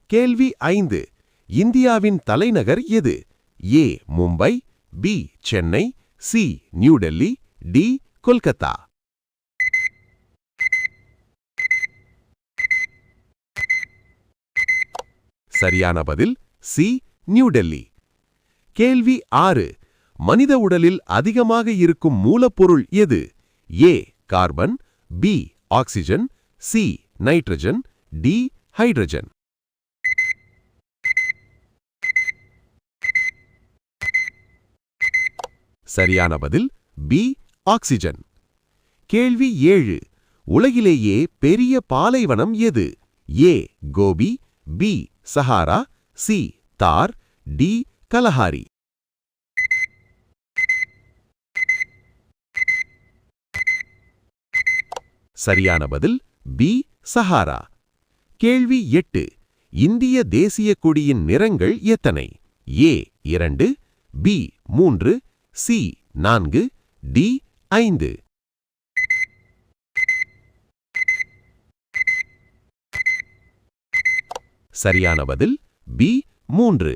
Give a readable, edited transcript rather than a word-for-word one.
கேள்வி 5. இந்தியாவின் தலைநகர் எது? A Mumbai, B Chennai, C New Delhi, D Kolkata. சரியான பதில் சி நியூ டெல்லி. கேள்வி 6. மனித உடலில் அதிகமாக இருக்கும் மூலப்பொருள் எது? A carbon, B oxygen, C nitrogen, D hydrogen. சரியான பதில் பி ஆக்சிஜன். கேள்வி 7. உலகிலேயே பெரிய பாலைவனம் எது? ஏ கோபி, பி சஹாரா, சி தார், டி கலஹாரி. சரியான பதில் பி சஹாரா. கேள்வி 8. இந்திய தேசிய கொடியின் நிறங்கள் எத்தனை? ஏ 2, பி 3, சி 4, டி 5. சரியான பதில் பி 3.